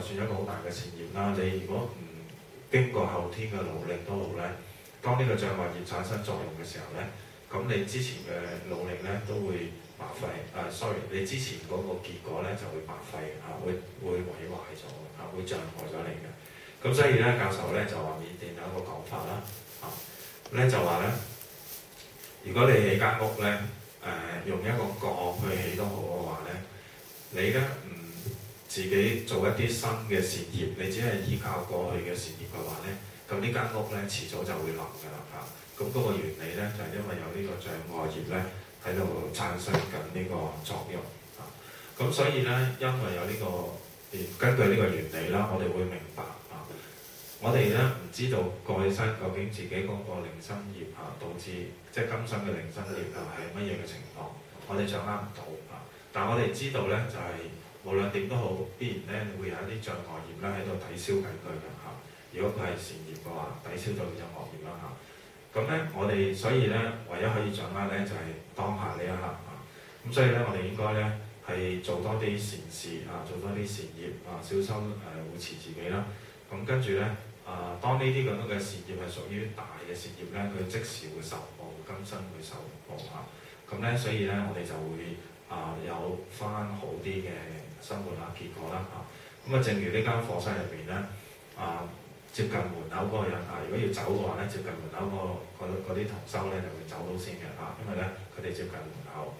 算一個好大嘅善業啦，你如果唔經過後天嘅努力都好咧，當呢個障礙業產生作用嘅時候咧，咁你之前嘅努力咧都會白費。你之前嗰個結果咧就會白費會毀壞咗會障礙咗你嘅。咁所以咧，教授咧就話緬甸有一個講法啦，就話咧，如果你起間屋咧，用一個鋼去起都好嘅話咧，你咧自己做一啲新嘅善業，你只係依靠過去嘅善業嘅話咧，咁呢間屋咧遲早就會冧㗎啦嚇。咁嗰個原理咧就係因為有呢個障礙業咧喺度產生緊呢個作用嚇。咁所以咧，因為有呢個根據呢個原理啦，我哋會明白我哋咧唔知道過去生究竟自己嗰個靈身業導致即係今生嘅靈身業係乜嘢嘅情況，我哋掌握唔到但我哋知道咧就係、無論點都好，必然咧會有一啲障礙業咧喺度抵消緊佢嘅如果佢係善業嘅話，抵消到障礙業啦咁咧，我哋所以咧唯一可以掌握咧就係、當下呢一刻咁所以咧我哋應該咧係做多啲善事做多啲善業小心護持自己啦。咁跟住咧當呢啲咁樣嘅善業係屬於大嘅善業咧，佢即時會受報，今生會受報咁咧，所以咧我哋就會有翻好啲嘅生活結果啦咁正如呢間課室入邊咧接近門口嗰個人如果要走嘅話咧，接近門口嗰啲同修咧就會走到先嘅因為咧佢哋接近門口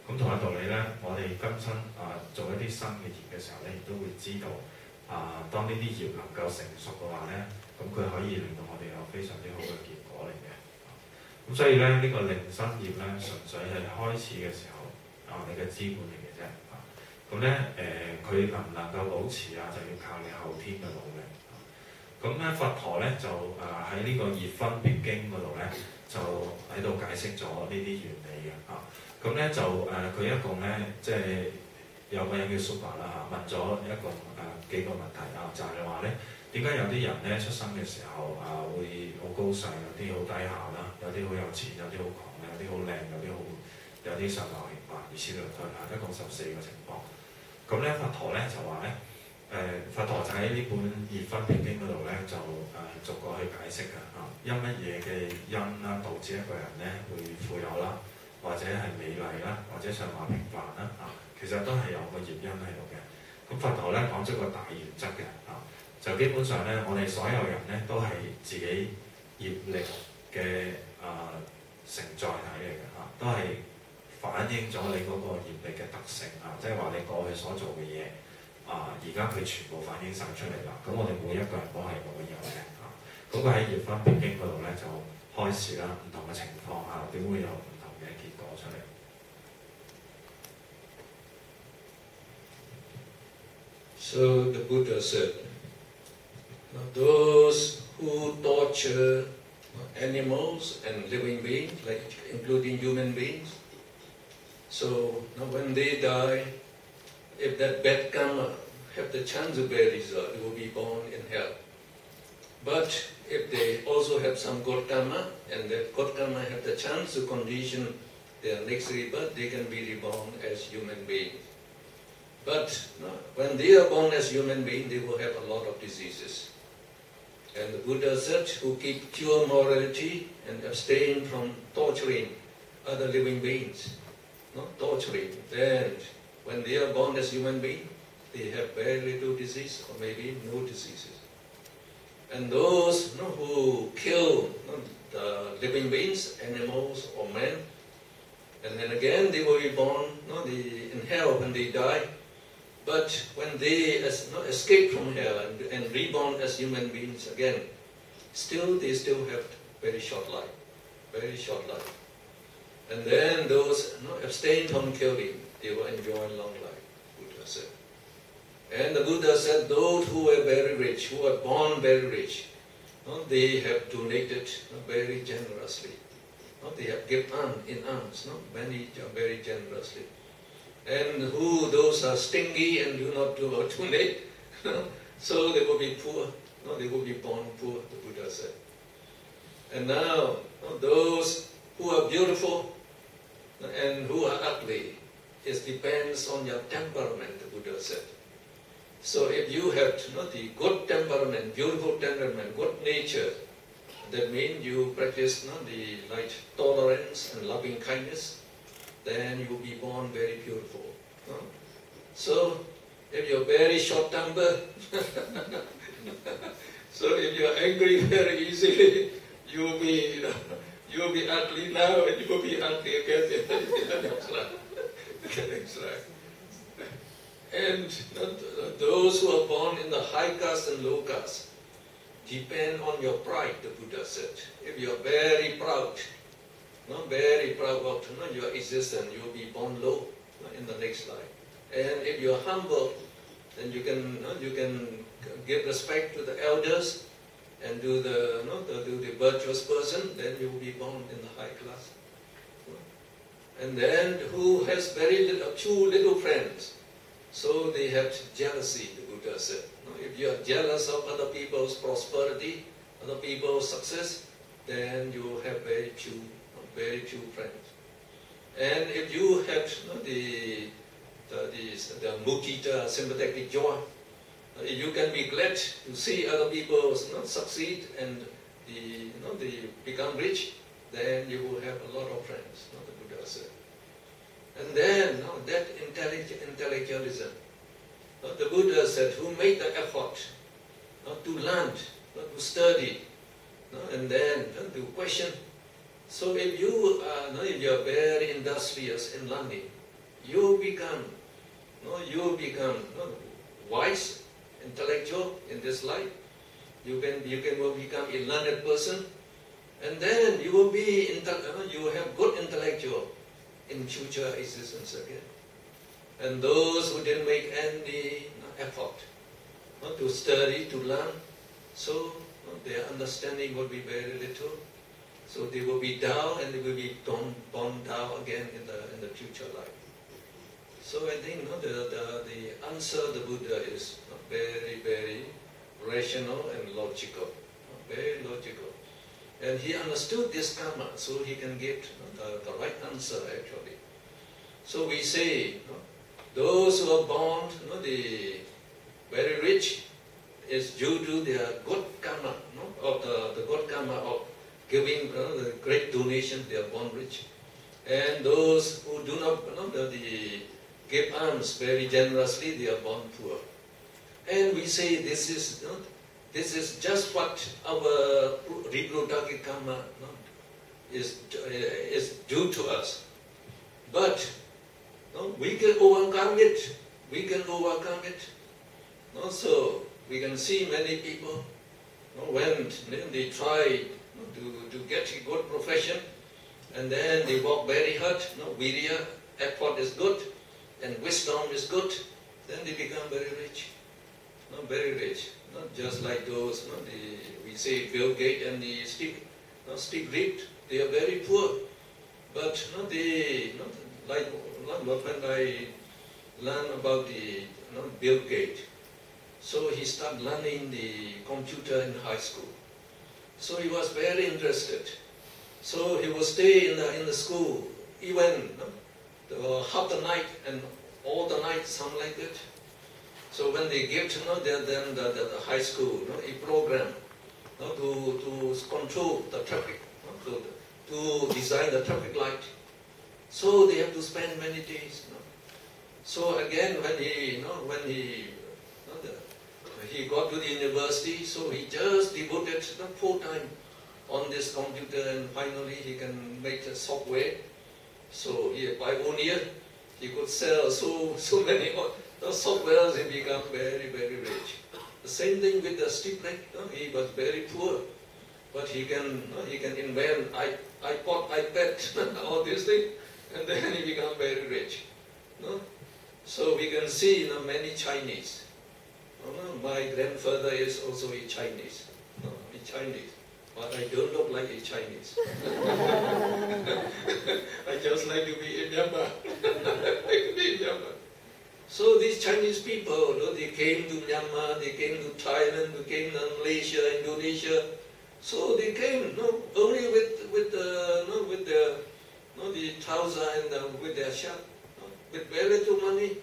咁同一道理咧，我哋今生做一啲新嘅業嘅時候咧，亦都會知道當呢啲業能夠成熟嘅話咧，咁佢可以令到我哋有非常之好嘅結果嚟嘅。咁所以咧，呢個靈身業咧，純粹係開始嘅時候你嘅資本嚟嘅啫。咁咧佢能唔能夠保持就要靠你後天嘅努力。咁咧佛陀咧就喺呢個業分別經嗰度咧，就喺度解釋咗呢啲原理嘅咁咧就佢一共咧即係有個人叫 Super 啦問咗一共幾個問題就係話咧點解有啲人咧出生嘅時候會好高尚，有啲好低下啦，有啲好有錢，有啲好窮，有啲好靚，有啲上流平凡，如此類推一共14個情況。咁咧佛陀咧就話咧佛陀就喺呢本業分別經嗰度咧就逐個去解釋㗎因乜嘢嘅因啦導致一個人咧會富有啦，或者係美麗啦，或者上流平凡啦其實都係有個業因喺度嘅。咁佛陀咧講咗個大原則嘅就基本上咧我哋所有人咧都係自己業力嘅承載體嚟嘅都係反映咗你嗰個業力嘅特性即係話你過去所做嘅嘢而家佢全部反映晒出嚟啦。咁我哋每一個人都係咁樣嘅咁佢喺業分別經嗰度咧就開始啦，唔同嘅情況點會有唔同嘅結果出嚟。So the Buddha said, those who torture animals and living beings, like including human beings, so when they die, if that bad karma have the chance of bad result, they will be born in hell. But if they also have some good karma, and that good karma have the chance to condition their next rebirth, they can be reborn as human beings. But when they are born as human beings, they will have a lot of diseases. And the Buddha said, who keep pure morality and abstain from torturing other living beings, not torturing, then when they are born as human beings, they have very little disease or maybe no diseases. And those who kill the living beings, animals or men, and then again they will be born in hell when they die. But when they escape from hell and reborn as human beings again, they still have very short life, very short life. And then those abstain from killing, they will enjoy long life, Buddha said. And the Buddha said, those who are very rich, who are born very rich, they have donated very generously. They have given in alms, very generously. And those are stingy and do not donate, so they will be poor. They will be born poor, the Buddha said. And now, those who are beautiful and who are ugly, it depends on your temperament, the Buddha said. So if you have the good temperament, beautiful temperament, good nature, that means you practice the like tolerance and loving kindness, then you will be born very beautiful. So if you're very short tempered, so if you're angry very easily, you will be ugly now and you will be ugly again. That's right. And those who are born in the high caste and low caste depend on your pride, the Buddha said. If you are very proud, very proud of your existence, you will be born low in the next life. And if you are humble, then you can give respect to the elders and do the virtuous person, then you will be born in the high class. And then who has few little friends, so they have jealousy, the Buddha said. If you are jealous of other people's prosperity, other people's success, then you will have very few friends. And if you have the mudita, sympathetic joy, you can be glad to see other people succeed and they become rich, then you will have a lot of friends, the Buddha said. And then that intellectualism, the Buddha said, who made the effort to learn, to study, and then to question. So if you are very industrious in learning, you become wise, intellectual in this life. You will become a learned person, and then you will have good intellectual in future existence again. And those who didn't make any effort to study, to learn, so their understanding will be very little. So they will be down and they will be born down again in the future life. So I think the answer of the Buddha is very, very rational and logical, very logical. And he understood this karma, so he can give the right answer actually. So we say, those who are born the very rich is due to their good karma, of the good karma of giving the great donation, they are born rich. And those who do not give alms very generously, they are born poor. And we say this is just what our reproductive karma is due to us. But we can overcome it. We can overcome it. So we can see many people when they try to get a good profession, and then they work very hard. Virya, effort is good, and wisdom is good. Then they become very rich. Very rich. Not just like those, we say Bill Gates and the Steve Reed, they are very poor. But like when I learned about the Bill Gates, so he started learning the computer in high school. So he was very interested. So he would stay in the school, even half the night and all the night, something like that. So when they give the high school a program to control the traffic, to design the traffic light, so they have to spend many days. So again, when he got to the university, so he just devoted full time on this computer, and finally he can make a software. So by 1 year, he could sell so many softwares and become very, very rich. The same thing with the Steve Reed. He was very poor, but he can invent iPod, iPad, all these things, and then he become very rich. So we can see many Chinese. My grandfather is also a Chinese. But I don't look like a Chinese. I just like to be in Myanmar. So these Chinese people, they came to Myanmar, they came to Thailand, they came to Malaysia, Indonesia. So they came only with the trouser and with their shirt, with very little money.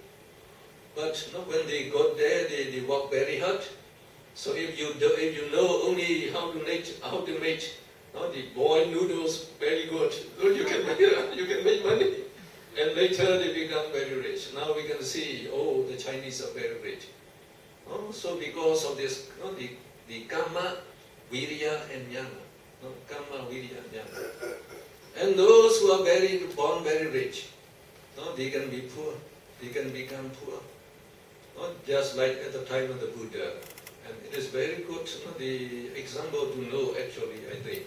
But when they got there, they work very hard. So if you know only how to make the boiled noodles very good, you can make money. And later they become very rich. Now we can see, oh, the Chinese are very rich. So because of this, the karma, virya and jnana. Karma, virya and jnana. And those who are born very rich, they can be poor. They can become poor. Just like at the time of the Buddha. And it is very good, the example to know actually, I think.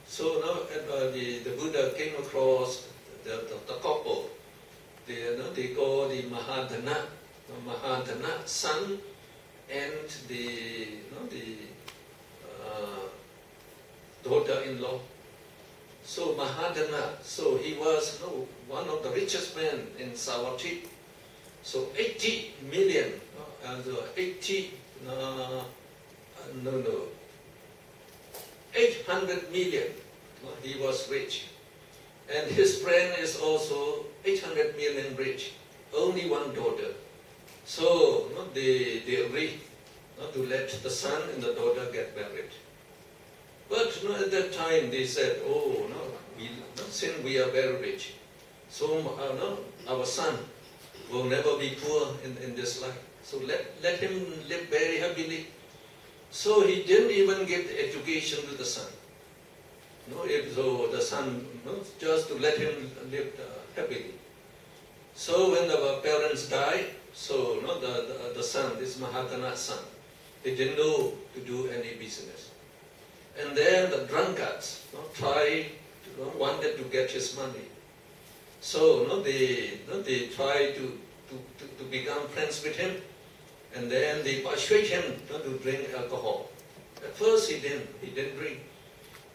So now the Buddha came across the couple. They call the Mahadana son and the daughter-in-law. So Mahadana, so he was one of the richest men in Savatthi. So 80 million, 800 million, he was rich. And his friend is also 800 million rich, only one daughter. So they agreed to let the son and the daughter get married. But at that time they said, oh no, since we are very rich, so our son will never be poor in this life. So let him live very happily. So he didn't even give the education to the son. So the son, just to let him live happily. So when the parents died, so the son, this Mahadana's son, they didn't know to do any business. And then the drunkards wanted to get his money. So they tried to become friends with him, and then they persuade him to drink alcohol. At first he didn't drink,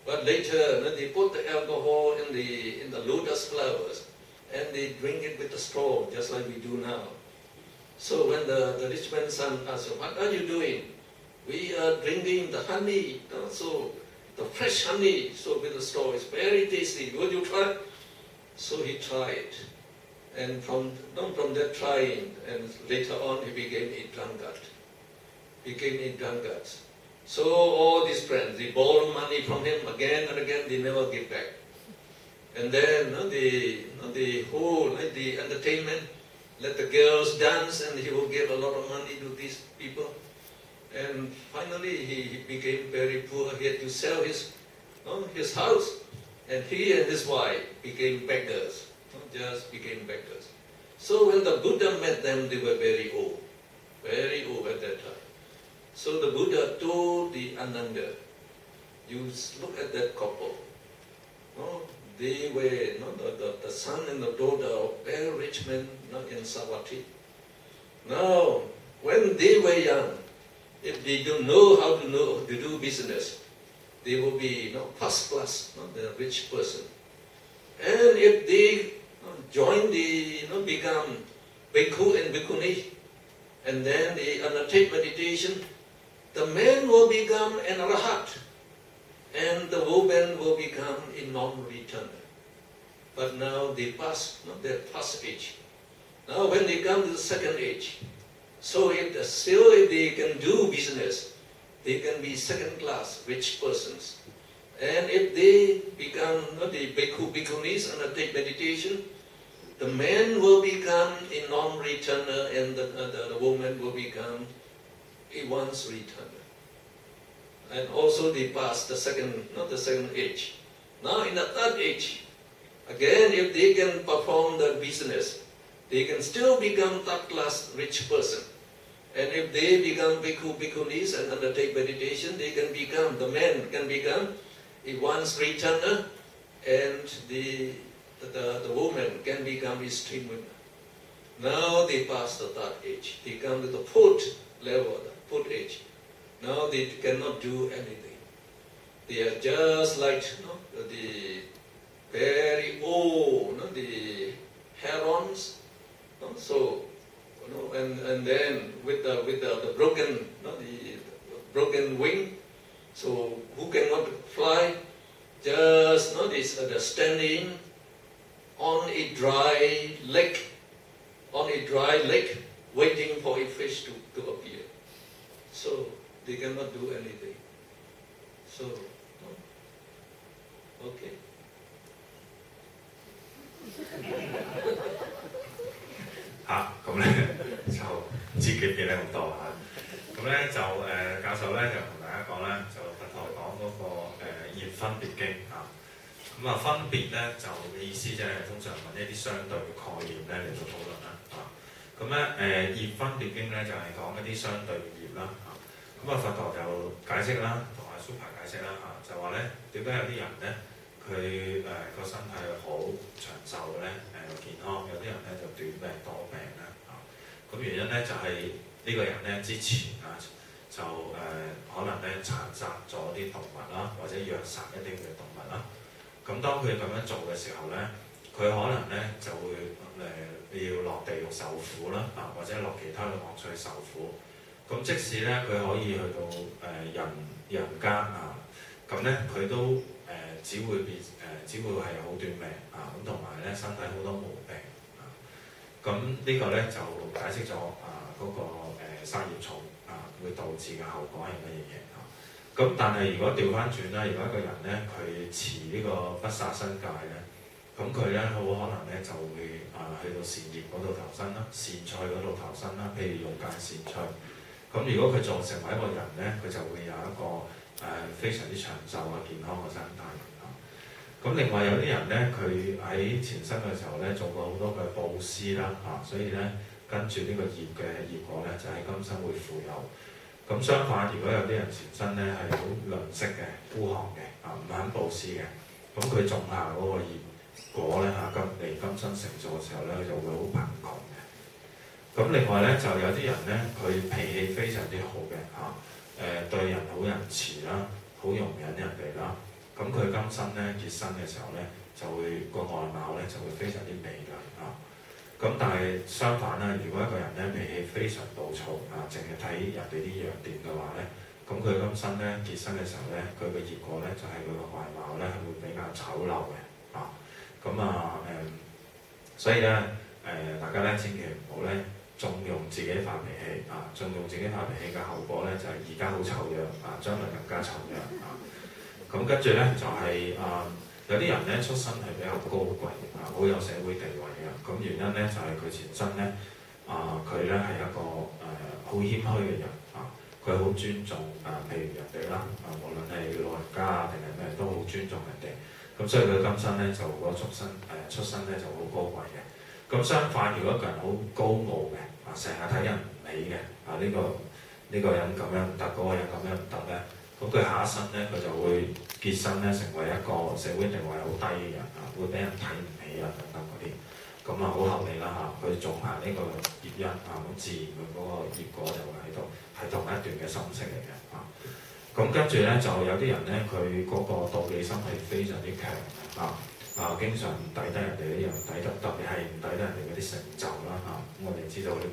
but later they put the alcohol in the lotus flowers, and they drink it with a straw, just like we do now. So when the rich man's son asked him, "What are you doing?" "We are drinking the honey, so the fresh honey, so with the straw, it's very tasty. Would you try?" So he tried. And from that trying, and later on he became a drunkard. So all these friends, they borrow money from him again and again, they never give back. And then the whole the entertainment, let the girls dance, and he will give a lot of money to these people. And finally he became very poor. He had to sell his house, and he and his wife became beggars. Just became beggars. So when the Buddha met them, they were very old at that time. So the Buddha told the Ananda, you look at that couple. They were the son and the daughter of very rich men in Savatthi. Now, when they were young, if they don't know how to do business, they will be first class, the rich person. And if they join become bhikkhu and bhikkhuni, and then they undertake meditation, the man will become an arahat, and the woman will become a non-returner. But now they pass their first age. Now when they come to the second age, so if they can do business, they can be second class rich persons. And if they become the bhikkhu, bhikkhunis and take meditation, the man will become a non-returner, and the woman will become a once returner. And also they pass the second age. Now in the third age, again if they can perform the business, they can still become third class rich person. And if they become bhikkhu, bhikkhunis and undertake meditation, the man can become a once returner, and the woman can become a stream winner. Now they pass the third age. They come to the fourth level, the fourth age. Now they cannot do anything. They are just like the very old, the herons. So and then with the broken wing. So who cannot fly? Just they're standing on a dry lake, waiting for a fish to appear. So they cannot do anything. So, okay. 咁咧就自己記得咁多嚇。咁咧就教授咧就同大家講咧，就佛陀講嗰個業分別經嚇。咁啊分別咧就嘅意思即係通常揾一啲相對嘅概念咧嚟到討論啦嚇。咁咧業分別經咧就係講一啲相對嘅業啦嚇。咁啊佛陀就解釋啦，同阿蘇排解釋啦嚇，就話咧點解有啲人咧佢個身體好長壽嘅咧健康，有啲人咧就短命多病啦嚇。咁原因咧就係呢個人咧之前啊就可能咧殘殺咗啲動物啦，或者虐殺一啲嘅動物啦。咁當佢咁樣做嘅時候咧，佢可能咧就會要落地獄受苦啦，或者落其他嘅惡趣受苦。咁即使咧佢可以去到人間啊，咁咧佢都只會係好短命啊，咁同埋咧身體好多毛病啊。咁呢個咧就解釋咗嗰個殺業重會導致嘅後果係乜嘢嘢啊？咁但係如果調翻轉啦，如果一個人咧佢持呢個不殺生戒咧，咁佢咧好可能咧就會去到善業嗰度投生啦，善趣嗰度投生啦，譬如欲界善趣。咁如果佢做成為一個人咧，佢就會有一個非常之長壽健康嘅身體啊。咁另外有啲人咧，佢喺前生嘅時候咧做過好多嘅布施啦所以咧跟住呢個業嘅業果咧就喺今生會富有。咁相反，如果有啲人前身咧係好吝嗇嘅、孤寒嘅唔肯布施嘅，咁佢種下嗰個業果咧今生成就嘅時候咧，佢就會好貧窮嘅。咁另外咧就有啲人咧，佢脾氣非常之好嘅對人好仁慈啦，好容忍人哋啦。咁佢今生咧結生嘅時候咧，就會個外貌咧就會非常之美麗咁但係相反啦，如果一個人咧脾氣非常暴躁淨係睇人哋啲弱點嘅話咧，咁佢今生咧結生嘅時候咧，佢嘅結果咧就係佢個外貌咧係會比較醜陋嘅所以咧大家咧千祈唔好咧縱容自己發脾氣縱容自己發脾氣嘅後果咧就係而家好醜樣將來更加醜樣咁跟住咧就係有啲人咧出身係比較高貴好有社會地位嘅。咁原因咧就係佢前身咧佢咧係一個好謙虛嘅人佢好尊重譬如人哋啦無論係老人家定係咩都好尊重人哋。咁所以佢今生咧就嗰出身咧就好高貴嘅。咁相反，如果一個人好高傲嘅成日睇人唔起嘅呢個人咁樣唔得，嗰個人咁樣唔得咧，咁佢下一生咧佢就會結生咧成為一個社會地位好低嘅人會俾人睇唔起等等嗰啲。咁好合理啦佢種下呢個業因咁自然佢嗰個業果就會喺度，係同一段嘅心識嚟嘅咁跟住咧就有啲人咧佢嗰個妒忌心係非常之強經常唔抵得人哋啲人抵得，特別係唔抵得人哋嗰啲成就啦咁我哋知道呢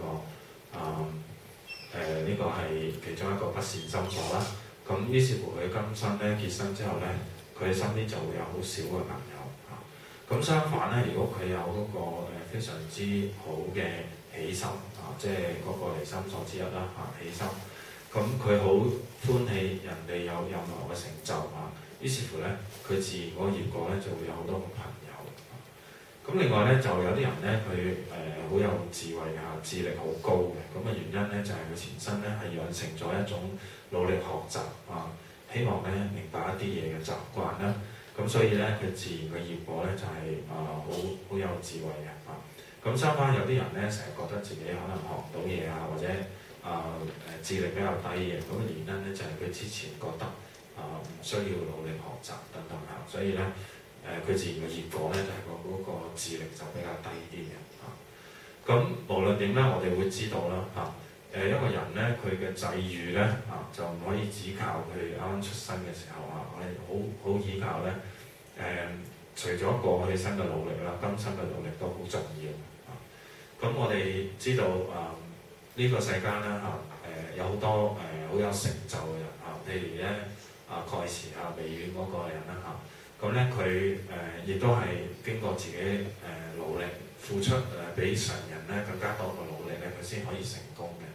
個係其中一個不善心所啦。咁於是乎佢今生咧結生之後咧，佢身邊就會有好少嘅朋友咁相反咧，如果佢有嗰個非常之好嘅喜心即係嗰個離心所之一啦喜心。咁佢好歡喜人哋有任何嘅成就於是乎咧，佢自然嗰個業果咧就會有好多個朋友。咁另外咧就有啲人咧佢好有智慧智力好高嘅。咁嘅原因咧就係佢前身咧係養成咗一種努力學習希望咧明白一啲嘢嘅習慣啦。咁所以咧佢自然嘅業果咧就係好有智慧嘅咁相反有啲人咧成日覺得自己可能學唔到嘢或者智力比較低嘅。咁嘅原因咧就係佢之前覺得唔需要努力學習等等所以咧佢自然嘅業果咧就係嗰個智力就比較低啲嘅咁無論點咧，我哋會知道啦一個人咧佢嘅際遇咧就唔可以只靠佢啱啱出生嘅時候我哋好依靠咧除咗過去生嘅努力啦，今生嘅努力都好重要咁我哋知道呢個世間咧有好多好有成就嘅人譬如咧蓋茨微軟嗰個人啦咁咧佢亦都係經過自己努力付出比常人咧更加多嘅努力咧，佢先可以成功嘅。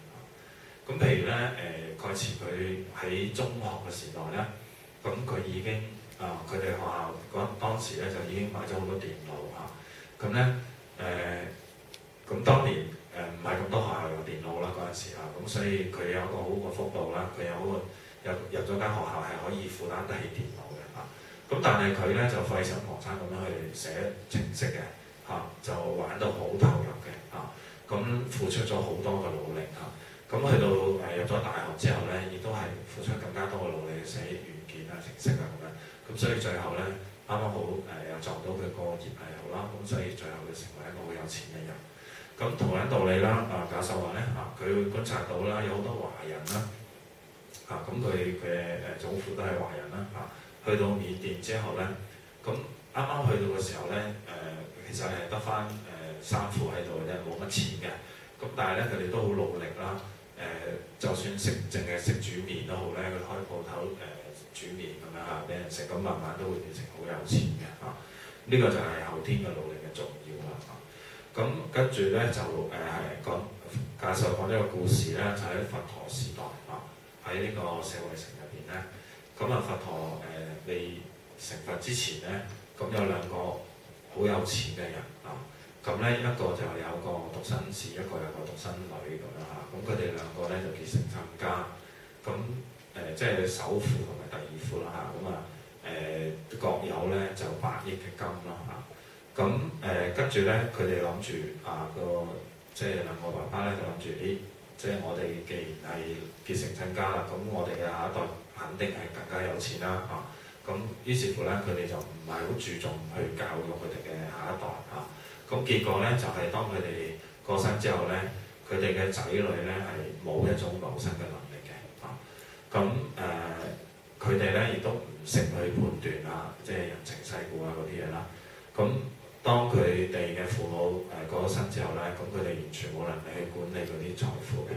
咁譬如咧蓋茨佢喺中學嘅時代咧，咁佢已經佢哋學校當時咧就已經買咗好多電腦嚇。咁咧咁當年唔係咁多學校有電腦啦嗰陣時啊，咁所以佢有一個好嘅福報啦，佢入咗間學校係可以負擔得起電腦嘅嚇。咁但係佢咧就廢寢忘餐咁樣去寫程式嘅嚇，就玩到好投入嘅嚇。咁付出咗好多嘅努力嚇。咁去到入咗大學之後咧，亦都係付出更加多嘅努力寫軟件啊、程式啊咁樣。咁所以最後咧，啱啱好又撞到佢個業係好啦，咁所以最後佢成為一個好有錢嘅人。咁同樣道理啦，教授話咧佢觀察到啦，有好多華人啦咁佢嘅祖父都係華人啦去到緬甸之後咧，咁啱啱去到嘅時候咧其實係得翻衫褲喺度嘅啫，冇乜錢嘅。咁但係咧，佢哋都好努力啦。就算淨係識煮麵都好咧，佢開鋪頭煮麵咁樣俾人食，咁慢慢都會變成好有錢嘅呢個就係後天嘅努力嘅重要啦咁跟住咧就講教授講呢個故事咧，就喺佛陀時代喺呢個舍衛城入邊咧，咁佛陀未成佛之前咧，咁有兩個好有錢嘅人咁咧一個就有個獨生子，一個有個獨生女咁樣咁佢哋兩個咧就結成親家，咁即係首富同埋第二富啦各有咧就8億嘅金啦咁跟住咧佢哋諗住即係兩個爸爸咧就諗住即係我哋既然係結成親家啦，咁我哋嘅下一代肯定係更加有錢啦咁於是乎咧佢哋就唔係好注重去教育佢哋嘅下一代咁結果咧就係當佢哋過身之後咧，佢哋嘅仔女咧係冇一種謀生嘅能力嘅咁佢哋咧亦都唔識去判斷即係人情世故嗰啲嘢啦。咁當佢哋嘅父母過咗身之後咧，咁佢哋完全冇能力去管理嗰啲財富嘅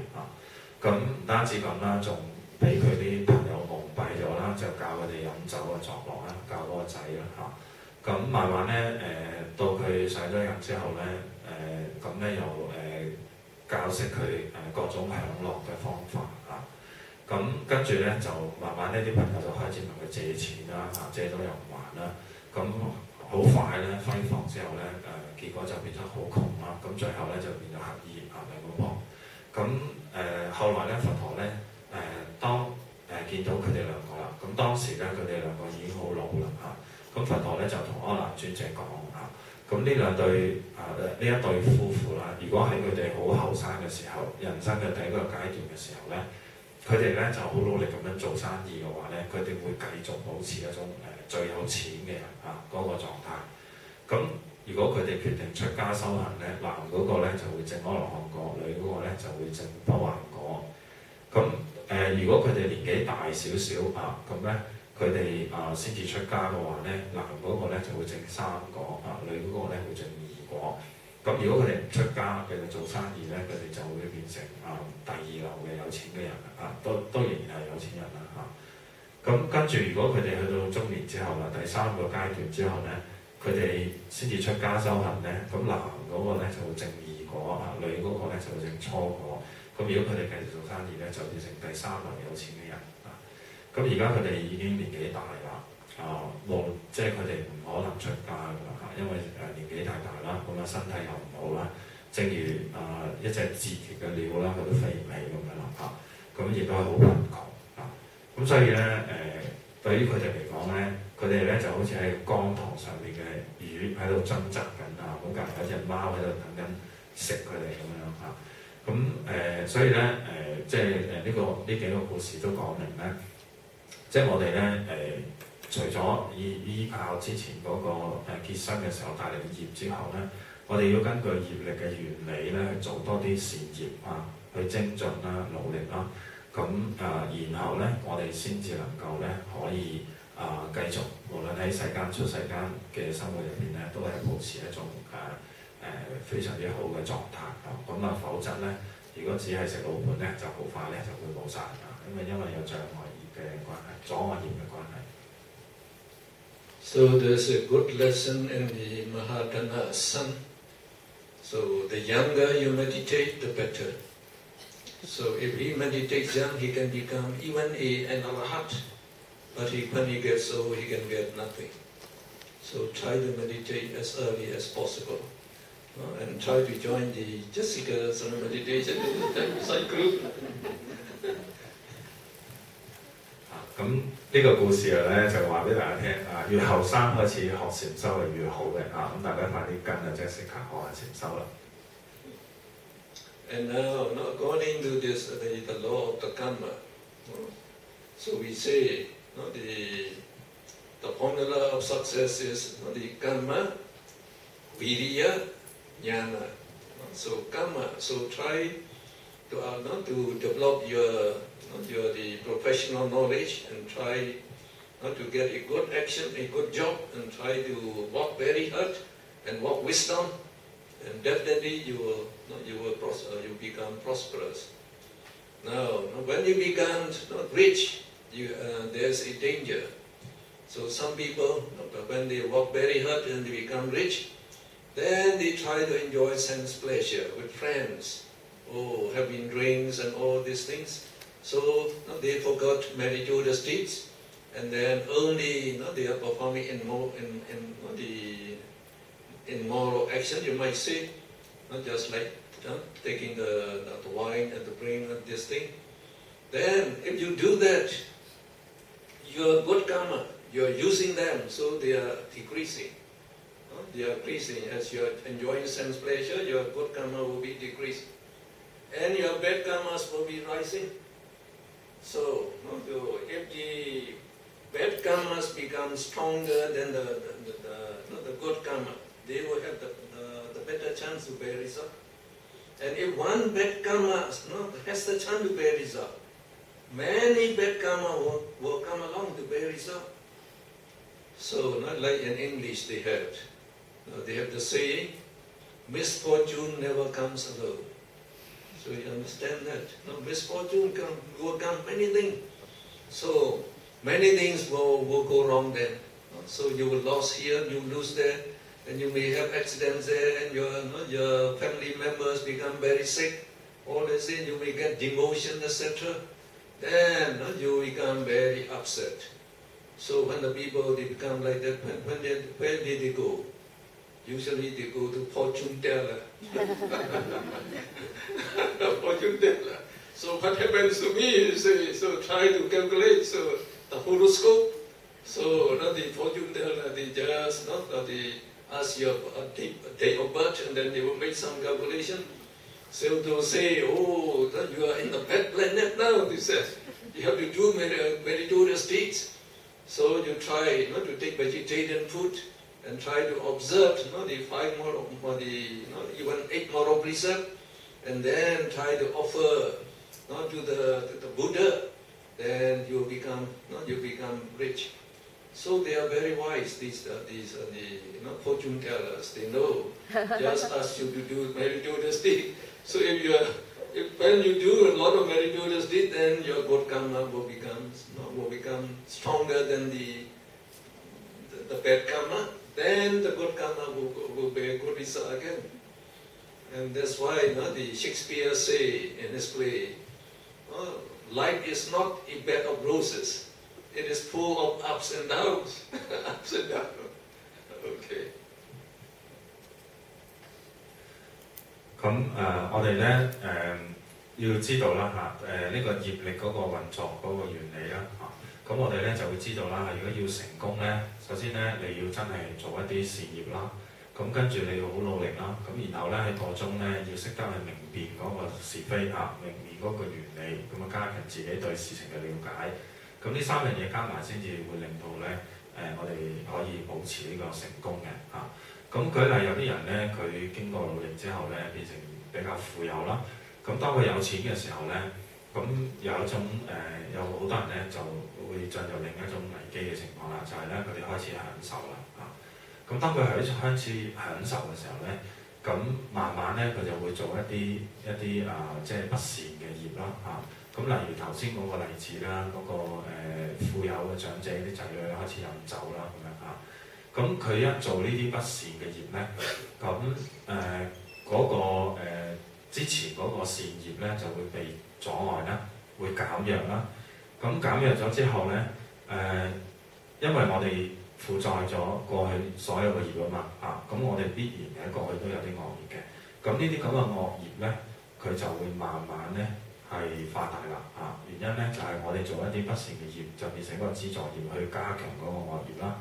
咁唔單止咁啦，仲俾佢啲朋友蒙蔽咗啦，就教佢哋飲酒作樂啦，教嗰個仔啦咁慢慢咧到佢上咗人之後咧咁咧又教識佢各種享樂嘅方法咁跟住咧就慢慢呢啲朋友就開始問佢借錢啦借咗又唔還啦，咁好快咧揮霍之後咧結果就變咗好窮啦，咁最後咧就變咗乞兒嚟咁講。咁後來咧佛陀咧當見到佢哋兩個啦，咁當時咧佢哋兩個已經好老啦咁佛陀咧就同阿難尊者講咁呢兩對呢一對夫婦啦，如果喺佢哋好後生嘅時候，人生嘅第一個階段嘅時候咧，佢哋咧就好努力咁樣做生意嘅話咧，佢哋會繼續保持一種最有錢嘅人嗰個狀態。咁如果佢哋決定出家修行咧，男嗰個咧就會證阿羅漢果，女嗰個咧就會證不還果。咁如果佢哋年紀大少少咁咧。佢哋先至出家嘅話咧，男嗰個咧就會證3果女嗰個咧會證2果。咁如果佢哋唔出家，佢哋做生意咧，佢哋就會變成第2流嘅有錢嘅人都仍然係有錢人啦咁跟住，如果佢哋去到中年之後啦，第3個階段之後咧，佢哋先至出家修行咧，咁男嗰個咧就會證2果女嗰個咧就會證初果。咁如果佢哋繼續做生意咧，就變成第3流有錢嘅人。咁而家佢哋已經年紀大啦，即係佢哋唔可能出家㗎啦因為年紀太大啦，咁身體又唔好啦，正如一隻自極嘅鳥啦，佢都飛唔起咁樣啦咁亦都係好貧窮咁所以咧對於佢哋嚟講咧，佢哋咧就好似喺江塘上面嘅魚喺度掙扎緊咁隔離有隻貓喺度等緊食佢哋咁樣咁所以咧即係呢幾個故事都講明咧。即係我哋咧除咗依靠之前嗰個結生嘅時候帶嚟嘅業之後咧，我哋要根據業力嘅原理咧去做多啲善業去精進啦、努力啦。咁然後咧，我哋先至能夠咧可以繼續，無論喺世間出世間嘅生活入邊咧，都係保持一種非常之好嘅狀態咁否則咧，如果只係食老本咧，就好快咧就會冇晒因為有障礙業嘅關係。阻礙業嘅關係。So there's a good lesson in the Mahadana son So the younger you meditate, the better. So if he meditates young, he can become even an arahat. But when he gets old, he can get nothing. So try to meditate as early as possible. And try to join the Jessica's meditation side group. 咁呢個故事咧就話俾大家聽越後生開始學禪修係越好嘅咁大家快啲跟Jessica 學下禪修啦。And now, according to this, the law of the karma, so we say the formula of success is the karma, viriya, jnana. So karma. So try to develop your the professional knowledge and try to get a good action, a good job, and try to work very hard and work wisdom, and definitely you become prosperous. Now, when you become rich, there's a danger. So some people, when they work very hard and they become rich, then they try to enjoy sense pleasure with friends, having drinks and all these things. So they forgot meritorious deeds, and then only they are performing in moral action. You might say, not just like taking the wine and the drink and this thing. Then, if you do that, your good karma, you are using them, so they are decreasing. They are increasing as you are enjoying sense pleasure. Your good karma will be decreasing, and your bad karmas will be rising. So, if the bad karmas become stronger than the good karma, they will have the better chance to bear result. And if one bad karma has the chance to bear result, many bad karma will come along to bear result. So, not like in English they have the saying, misfortune never comes alone. So you understand that. Misfortune will come many things. So many things will go wrong then. So you will lose here, you lose there, and you may have accidents there, and your family members become very sick. All this thing, you may get demotion, etc. Then you become very upset. So when the people they become like that, where did they go? Usually they go to fortune teller. Fortune teller. So what happens to me is, so try to calculate the horoscope. So the fortune teller, they just they ask your day of birth, and then they will make some calculation. So they'll say, you are in the bad planet now, they say. You have to do meritorious deeds. So you try to take vegetarian food, and try to observe the 5 moral, even 8 moral precepts, and then try to offer to the Buddha, then you become rich. So they are very wise. These fortune tellers. They know just ask you to do meritorious deed. So when you do a lot of meritorious deed, then your good karma will become stronger than the bad karma. Then the good karma will bear good result again. And that's why the Shakespeare say in his play, life is not a bed of roses. It is full of ups and downs. Ups and downs. Okay. 咁我哋咧要知道啦呢個業力嗰個運作嗰個原理啦咁我哋咧就會知道啦，如果要成功咧，首先咧你要真係做一啲事業啦，咁跟住你要好努力啦，咁然後咧喺個中咧要識得去明辨嗰個是非明辨嗰個原理，咁加強自己對事情嘅了解，咁呢3樣嘢加埋先至會令到咧我哋可以保持呢個成功嘅咁舉例有啲人咧佢經過努力之後咧變成比較富有啦，咁當佢有錢嘅時候咧。咁有一種有好多人咧就會進入另一種危機嘅情況啦，就係咧佢哋開始享受啦咁當佢開始享受嘅時候咧，咁慢慢咧佢就會做一啲即係不善嘅業啦咁例如頭先嗰個例子啦，嗰個富有嘅長者啲仔女開始飲酒啦咁樣咁佢一做呢啲不善嘅業咧，咁嗰個之前嗰個善業咧就會被阻礙啦，會減弱啦。咁減弱咗之後咧，因為我哋負載咗過去所有嘅業啊嘛，咁我哋必然喺過去都有啲惡業嘅。咁呢啲咁嘅惡業咧，佢就會慢慢咧係發大啦。原因咧就係我哋做一啲不善嘅業，就變成一個資助業去加強嗰個惡業啦。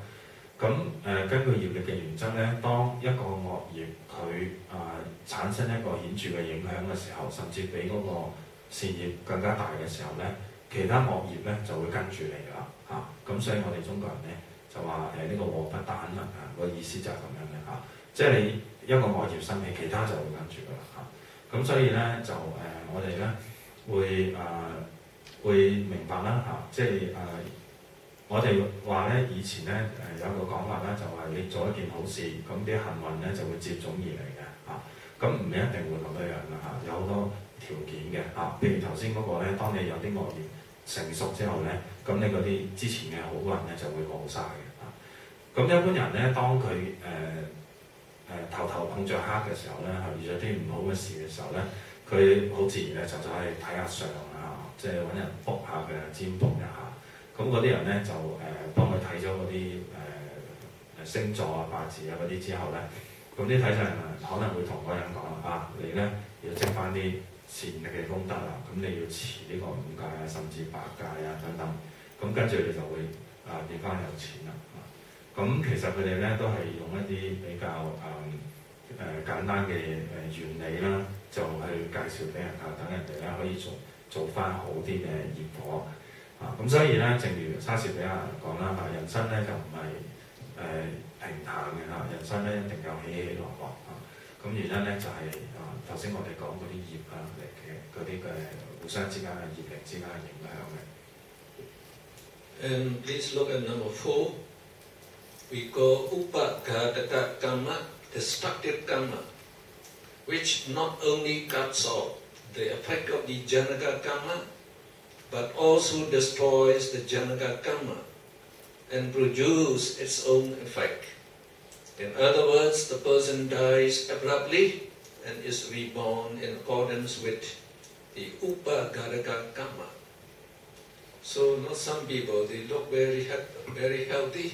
咁根據業力嘅原則咧，當一個惡業佢產生一個顯著嘅影響嘅時候，甚至比嗰個善業更加大嘅時候咧，其他惡業咧就會跟住嚟㗎啦。咁所以我哋中國人咧就話呢個禍不單行個意思就係咁樣嘅即係你一個惡業生起，其他就會跟住㗎啦。咁所以咧就我哋咧會明白啦即係我哋話咧以前咧有個講法咧，就話你做一件好事，咁啲幸運咧就會接踵而嚟嘅咁唔一定會咁樣㗎有好多條件嘅譬如頭先嗰個咧，當你有啲惡業成熟之後咧，咁你嗰啲之前嘅好運咧就會冇晒嘅咁一般人咧，當佢頭頭碰着黑嘅時候咧，遇咗啲唔好嘅事嘅時候咧，佢好自然咧就走去睇下相即係揾人卜下佢占卜一下。咁嗰啲人咧就幫佢睇咗嗰啲星座八字嗰啲之後咧，咁啲睇上人可能會同嗰人講你咧要積翻啲善力嘅功德咁你要持呢個5戒甚至8戒等等，咁跟住你就會變翻有錢啦。咁其實佢哋咧都係用一啲比較簡單嘅原理啦，就去介紹俾人等人哋咧可以做翻好啲嘅業果。咁所以咧，正如莎士比亞講啦人生咧就唔係平坦嘅人生咧一定有起起落落咁原因咧就係頭先我哋講嗰啲業力嘅嗰啲嘅互相之間嘅業力之間嘅影響嘅。And please look at number 4. We call upaghata karma, destructive karma, which not only cuts off the effect of the janaka karma, but also destroys the janaka karma and produces its own effect. In other words, the person dies abruptly and is reborn in accordance with the upaghata karma. So, some people, they look very healthy,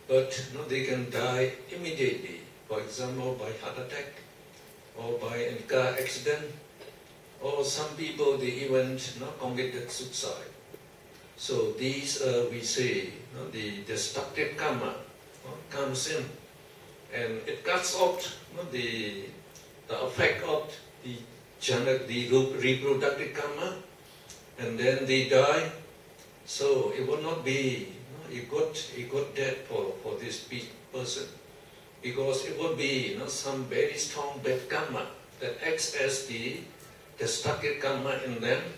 but they can die immediately. For example, by heart attack, or by a car accident, or some people, they even committed suicide. So these, we say, the destructive karma comes in, and it cuts off the effect of the reproductive karma, and then they die. So it will not be a good death for this person, because it will be some very strong bad karma that acts as the destructive karma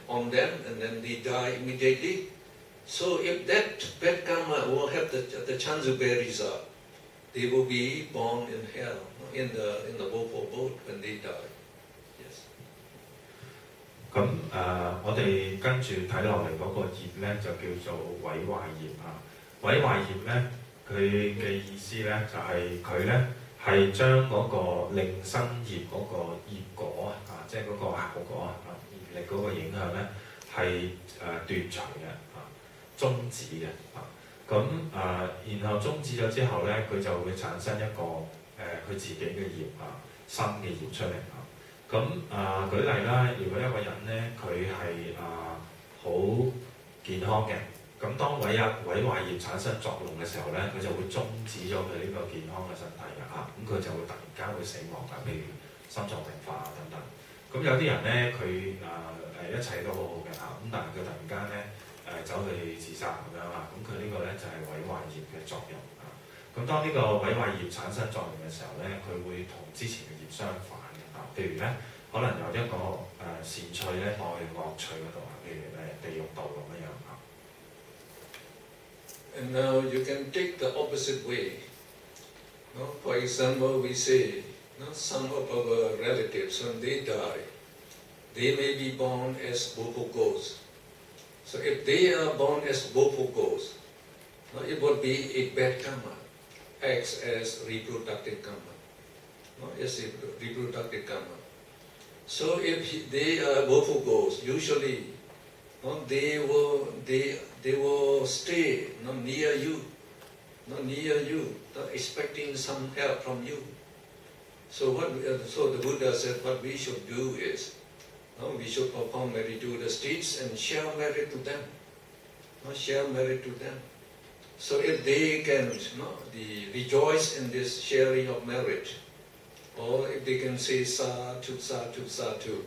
on them, and then they die immediately. So if that bad karma will have the chance of bad result, they will be born in hell, in the woeful boat when they die. Yes. 咁我哋跟住睇落嚟嗰個業咧，就叫做毀壞業毀壞業咧，佢嘅意思咧就係佢咧係將嗰個令生業嗰個業果即係嗰個效果業力嗰個影響咧係斷除嘅終止嘅咁然後終止咗之後咧，佢就會產生一個佢自己嘅業新嘅業出嚟咁舉例啦，如果一個人咧佢係好健康嘅，咁當毀壞業產生作用嘅時候咧，佢就會終止咗佢呢個健康嘅身體咁佢就會突然間會死亡譬如心臟病發等等。咁有啲人咧佢一切都好好嘅咁但係佢突然間咧走去自殺咁樣咁佢呢個咧就係毀壞業嘅作用咁當呢個毀壞業產生作用嘅時候咧，佢會同之前嘅業相反嘅譬如咧，可能有一個善趣咧落去惡趣嗰度譬如地獄道咁樣And now you can take the opposite way. For example, we say some of our relatives, when they die, they may be born as woeful ghosts. So if they are born as woeful ghosts, it would be a bad karma, acts as reproductive karma. as a reproductive karma. So if they are woeful ghosts, usually they will stay near you, expecting some help from you. So the Buddha said what we should do is we should perform merit to the streets and share merit to them. Share merit to them. So if they can rejoice in this sharing of merit, or if they can say sadhu, sadhu, sadhu,